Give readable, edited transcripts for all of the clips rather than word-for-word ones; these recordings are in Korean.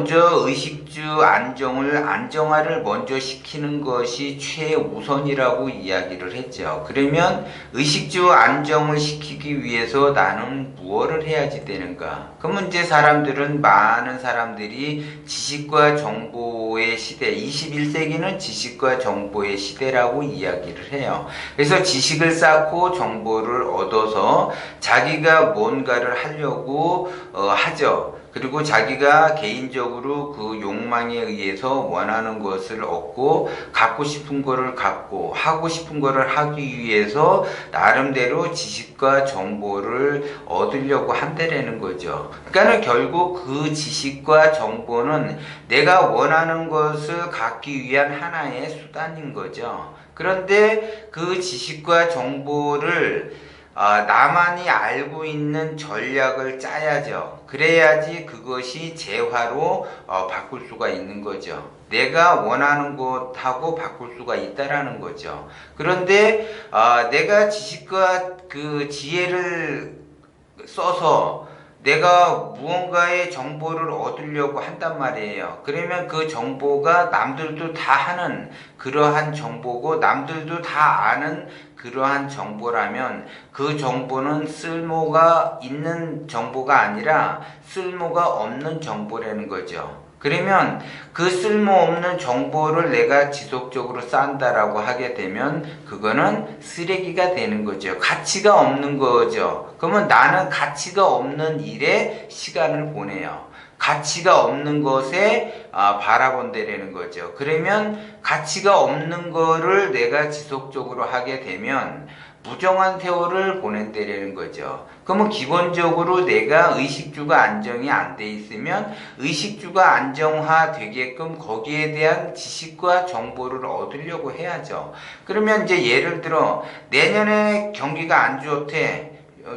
먼저 의식주 안정화를 먼저 시키는 것이 최우선이라고 이야기를 했죠. 그러면 의식주 안정을 시키기 위해서 나는 무엇을 해야지 되는가? 그러면 이제 많은 사람들이 지식과 정보의 시대, 21세기는 지식과 정보의 시대라고 이야기를 해요. 그래서 지식을 쌓고 정보를 얻어서 자기가 뭔가를 하려고 하죠. 그리고 자기가 개인적으로 그 욕망에 의해서 원하는 것을 얻고 갖고 싶은 거를 갖고 하고 싶은 거를 하기 위해서 나름대로 지식과 정보를 얻으려고 한다라는 거죠. 그러니까 결국 그 지식과 정보는 내가 원하는 것을 갖기 위한 하나의 수단인 거죠. 그런데 그 지식과 정보를 나만이 알고 있는 전략을 짜야죠. 그래야지 그것이 재화로 바꿀 수가 있는 거죠. 내가 원하는 것하고 바꿀 수가 있다라는 거죠. 그런데 내가 지식과 그 지혜를 써서 내가 무언가의 정보를 얻으려고 한단 말이에요. 그러면 그 정보가 남들도 다 하는 그러한 정보고 남들도 다 아는 그러한 정보라면 그 정보는 쓸모가 있는 정보가 아니라 쓸모가 없는 정보라는 거죠. 그러면 그 쓸모없는 정보를 내가 지속적으로 쌓는다라고 하게 되면 그거는 쓰레기가 되는 거죠. 가치가 없는 거죠. 그러면 나는 가치가 없는 일에 시간을 보내요. 가치가 없는 것에 바라본다라는 거죠. 그러면 가치가 없는 거를 내가 지속적으로 하게 되면 무정한 세월을 보낸다라는 거죠. 그러면 기본적으로 내가 의식주가 안정이 안 돼 있으면 의식주가 안정화 되게끔 거기에 대한 지식과 정보를 얻으려고 해야죠. 그러면 이제 예를 들어 내년에 경기가 안 좋대.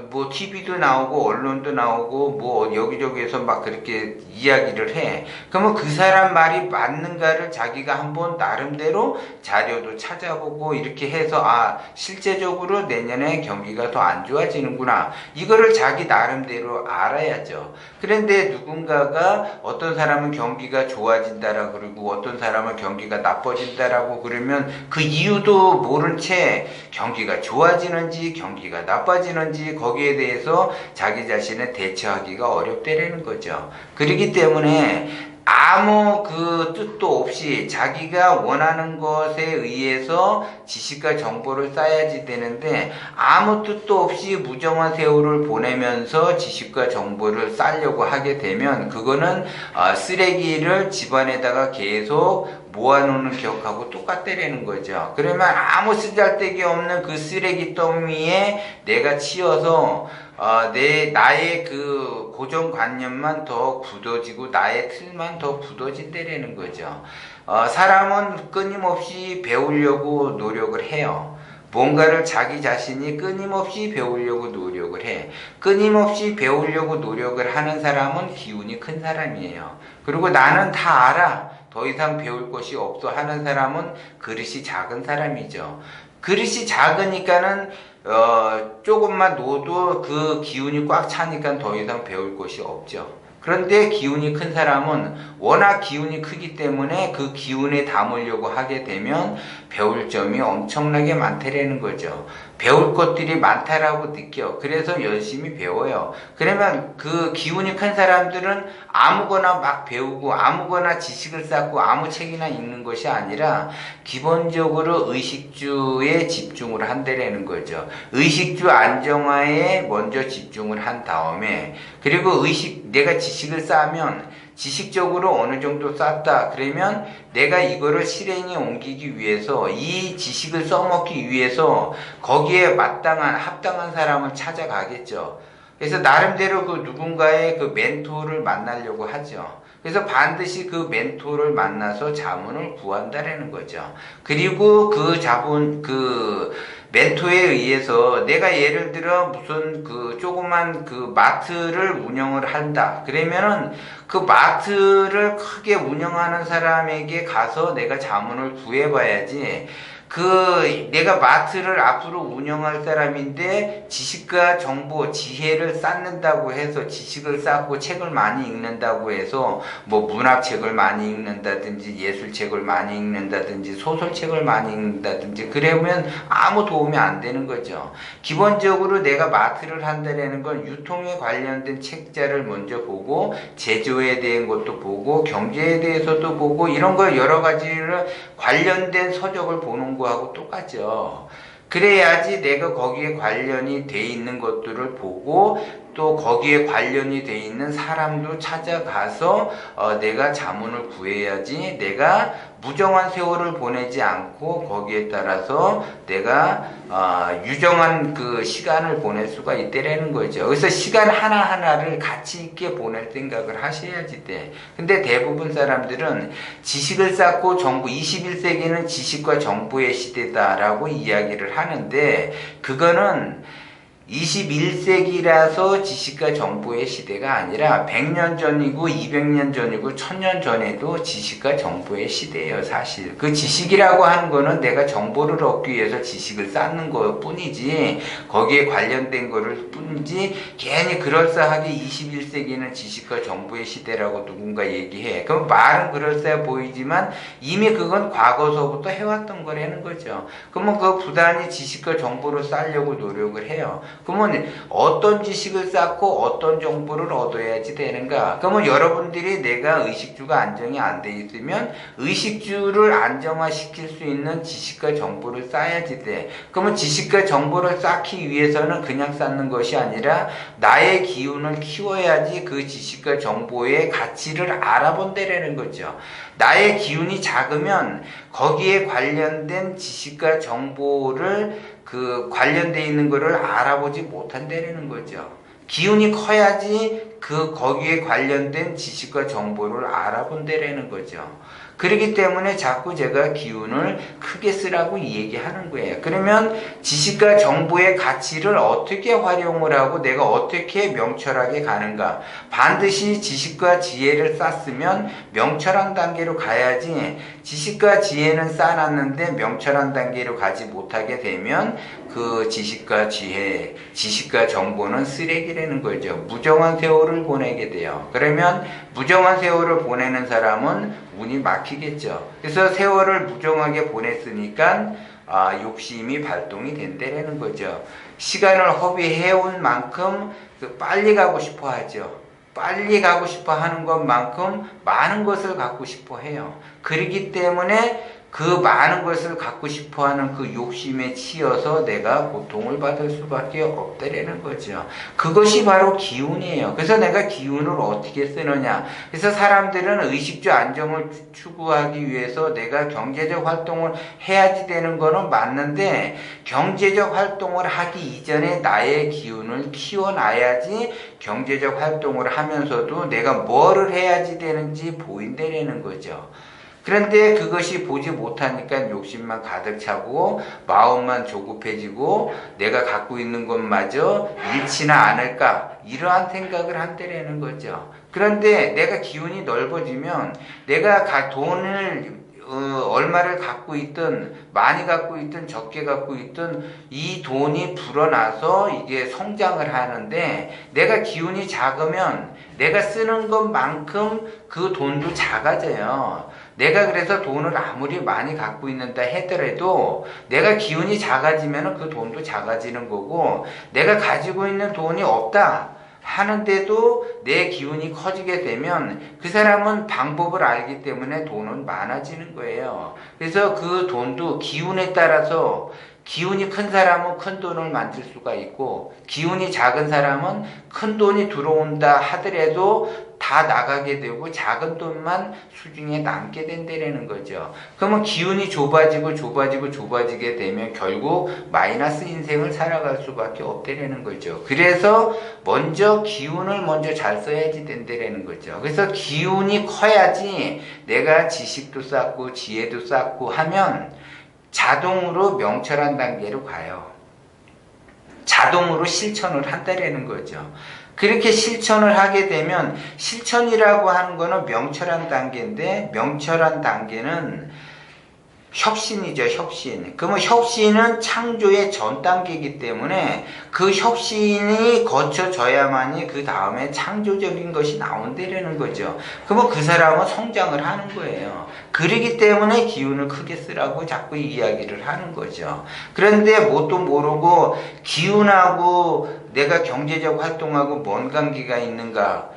뭐 TV도 나오고 언론도 나오고 뭐 여기저기에서 막 그렇게 이야기를 해. 그러면 그 사람 말이 맞는가를 자기가 한번 나름대로 자료도 찾아보고 이렇게 해서 실제적으로 내년에 경기가 더 안 좋아지는구나. 이거를 자기 나름대로 알아야죠. 그런데 누군가가 어떤 사람은 경기가 좋아진다라고 그러고 어떤 사람은 경기가 나빠진다라고 그러면 그 이유도 모른 채 경기가 좋아지는지 경기가 나빠지는지 거기에 대해서 자기 자신을 대처하기가 어렵다라는 거죠. 그렇기 때문에 아무 그 뜻도 없이 자기가 원하는 것에 의해서 지식과 정보를 쌓아야지 되는데 아무 뜻도 없이 무정한 세월을 보내면서 지식과 정보를 쌓으려고 하게 되면 그거는 쓰레기를 집안에다가 계속 모아놓는 기억하고 똑같다라는 거죠. 그러면 아무 쓰잘데기 없는 그 쓰레기 더미에 내가 치여서 나의 그 고정관념만 더 굳어지고 나의 틀만 더 굳어진다라는 거죠. 사람은 끊임없이 배우려고 노력을 해요. 뭔가를 자기 자신이 끊임없이 배우려고 노력을 해. 끊임없이 배우려고 노력을 하는 사람은 기운이 큰 사람이에요. 그리고 나는 다 알아. 더 이상 배울 것이 없어 하는 사람은 그릇이 작은 사람이죠. 그릇이 작으니까는 조금만 놓어도 그 기운이 꽉 차니까 더 이상 배울 것이 없죠. 그런데 기운이 큰 사람은 워낙 기운이 크기 때문에 그 기운에 담으려고 하게 되면 배울 점이 엄청나게 많다라는 거죠. 배울 것들이 많다라고 느껴. 그래서 열심히 배워요. 그러면 그 기운이 큰 사람들은 아무거나 막 배우고 아무거나 지식을 쌓고 아무 책이나 읽는 것이 아니라 기본적으로 의식주에 집중을 한다라는 거죠. 의식주 안정화에 먼저 집중을 한 다음에 그리고 내가 지식을 쌓으면 지식적으로 어느 정도 쌓았다. 그러면 내가 이거를 실행에 옮기기 위해서 이 지식을 써먹기 위해서 거기에 합당한 사람을 찾아가겠죠. 그래서 나름대로 그 누군가의 그 멘토를 만나려고 하죠. 그래서 반드시 그 멘토를 만나서 자문을 구한다라는 거죠. 그리고 그 멘토에 의해서 내가 예를 들어 무슨 그 조그만 그 마트를 운영을 한다. 그러면은 그 마트를 크게 운영하는 사람에게 가서 내가 자문을 구해봐야지 내가 마트를 앞으로 운영할 사람인데 지식과 정보, 지혜를 쌓는다고 해서 지식을 쌓고 책을 많이 읽는다고 해서 뭐 문학책을 많이 읽는다든지 예술책을 많이 읽는다든지 소설책을 많이 읽는다든지 그러면 아무 도움이 안 되는 거죠. 기본적으로 내가 마트를 한다는 건 유통에 관련된 책자를 먼저 보고 제조에 대한 것도 보고 경제에 대해서도 보고 이런 거 여러 가지를 관련된 서적을 보는 거하고 똑같죠. 그래야지 내가 거기에 관련이 돼 있는 것들을 보고 또 거기에 관련이 돼 있는 사람도 찾아가서 내가 자문을 구해야지 내가 무정한 세월을 보내지 않고 거기에 따라서 내가 유정한 그 시간을 보낼 수가 있다라는 거죠. 그래서 시간 하나하나를 가치 있게 보낼 생각을 하셔야지 돼. 근데 대부분 사람들은 지식을 쌓고 정보, 21세기는 지식과 정보의 시대다라고 이야기를 하는데 그거는 21세기라서 지식과 정보의 시대가 아니라 100년 전이고 200년 전이고 1000년 전에도 지식과 정보의 시대예요. 사실 그 지식이라고 하는 거는 내가 정보를 얻기 위해서 지식을 쌓는 것 뿐이지 거기에 관련된 거를 뿐이지 괜히 그럴싸하게 21세기는 지식과 정보의 시대라고 누군가 얘기해. 그럼 말은 그럴싸해 보이지만 이미 그건 과거서부터 해왔던 거라는 거죠. 그러면 그 부단히 지식과 정보를 쌓으려고 노력을 해요. 그러면 어떤 지식을 쌓고 어떤 정보를 얻어야지 되는가? 그러면 여러분들이 내가 의식주가 안정이 안 돼 있으면 의식주를 안정화시킬 수 있는 지식과 정보를 쌓아야지 돼. 그러면 지식과 정보를 쌓기 위해서는 그냥 쌓는 것이 아니라 나의 기운을 키워야지 그 지식과 정보의 가치를 알아본다라는 거죠. 나의 기운이 작으면 거기에 관련된 지식과 정보를 관련되어 있는 것을 알아보지 못한다는 거죠. 기운이 커야지 거기에 관련된 지식과 정보를 알아본다라는 거죠. 그렇기 때문에 자꾸 제가 기운을 크게 쓰라고 얘기하는 거예요. 그러면 지식과 정보의 가치를 어떻게 활용을 하고 내가 어떻게 명철하게 가는가. 반드시 지식과 지혜를 쌓으면 명철한 단계로 가야지 지식과 지혜는 쌓아놨는데 명철한 단계로 가지 못하게 되면 그 지식과 지혜, 지식과 정보는 쓰레기라는 거죠. 무정한 세월을 보내게 돼요. 그러면 무정한 세월을 보내는 사람은 운이 막히겠죠. 그래서 세월을 무정하게 보냈으니까 욕심이 발동이 된다는 거죠. 시간을 허비해온 만큼 빨리 가고 싶어 하죠. 빨리 가고 싶어 하는 것만큼 많은 것을 갖고 싶어 해요. 그렇기 때문에 그 많은 것을 갖고 싶어 하는 그 욕심에 치여서 내가 고통을 받을 수밖에 없다라는 거죠. 그것이 바로 기운이에요. 그래서 내가 기운을 어떻게 쓰느냐. 그래서 사람들은 의식주 안정을 추구하기 위해서 내가 경제적 활동을 해야지 되는 거는 맞는데 경제적 활동을 하기 이전에 나의 기운을 키워놔야지 경제적 활동을 하면서도 내가 뭐를 해야지 되는지 보인다라는 거죠. 그런데 그것이 보지 못하니까 욕심만 가득 차고 마음만 조급해지고 내가 갖고 있는 것마저 잃지나 않을까 이러한 생각을 한다라는 거죠. 그런데 내가 기운이 넓어지면 내가 돈을 얼마를 갖고 있든 많이 갖고 있든 적게 갖고 있든 이 돈이 불어나서 이게 성장을 하는데 내가 기운이 작으면 내가 쓰는 것만큼 그 돈도 작아져요. 내가 그래서 돈을 아무리 많이 갖고 있는다 하더라도 내가 기운이 작아지면 그 돈도 작아지는 거고 내가 가지고 있는 돈이 없다 하는데도 내 기운이 커지게 되면 그 사람은 방법을 알기 때문에 돈은 많아지는 거예요. 그래서 그 돈도 기운에 따라서 기운이 큰 사람은 큰 돈을 만들 수가 있고 기운이 작은 사람은 큰 돈이 들어온다 하더라도 다 나가게 되고 작은 돈만 수중에 남게 된다는 거죠. 그러면 기운이 좁아지게 되면 결국 마이너스 인생을 살아갈 수밖에 없다는 거죠. 그래서 먼저 기운을 먼저 잘 써야지 된다는 거죠. 그래서 기운이 커야지 내가 지식도 쌓고 지혜도 쌓고 하면 자동으로 명철한 단계로 가요. 자동으로 실천을 한다라는 거죠. 그렇게 실천을 하게 되면 실천이라고 하는 거는 명철한 단계인데 명철한 단계는 혁신이죠, 혁신. 그러면 혁신은 창조의 전 단계이기 때문에 그 혁신이 거쳐져야만이 그 다음에 창조적인 것이 나온다라는 거죠. 그러면 그 사람은 성장을 하는 거예요. 그러기 때문에 기운을 크게 쓰라고 자꾸 이야기를 하는 거죠. 그런데 뭣도 모르고 기운하고 내가 경제적 활동하고 뭔 관계가 있는가?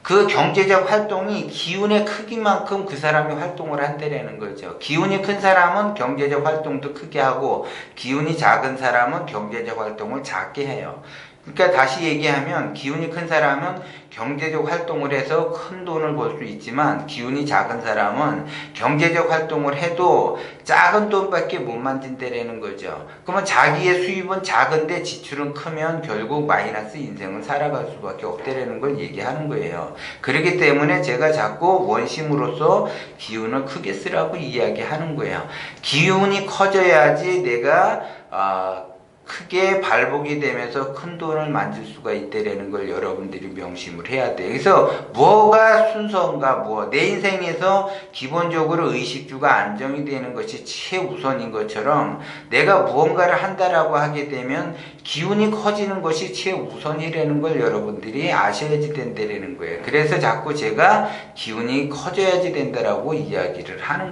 그 경제적 활동이 기운의 크기만큼 그 사람이 활동을 한다라는 거죠. 기운이 큰 사람은 경제적 활동도 크게 하고 기운이 작은 사람은 경제적 활동을 작게 해요. 그러니까 다시 얘기하면 기운이 큰 사람은 경제적 활동을 해서 큰 돈을 벌 수 있지만 기운이 작은 사람은 경제적 활동을 해도 작은 돈밖에 못 만든다라는 거죠. 그러면 자기의 수입은 작은데 지출은 크면 결국 마이너스 인생을 살아갈 수밖에 없다라는 걸 얘기하는 거예요. 그렇기 때문에 제가 자꾸 원심으로서 기운을 크게 쓰라고 이야기하는 거예요. 기운이 커져야지 내가 크게 발복이 되면서 큰 돈을 만들 수가 있다라는 걸 여러분들이 명심을 해야 돼요. 그래서 뭐가 순서인가, 내 인생에서 기본적으로 의식주가 안정이 되는 것이 최우선인 것처럼 내가 무언가를 한다라고 하게 되면 기운이 커지는 것이 최우선이라는 걸 여러분들이 아셔야지 된다라는 거예요. 그래서 자꾸 제가 기운이 커져야지 된다라고 이야기를 하는 거예요.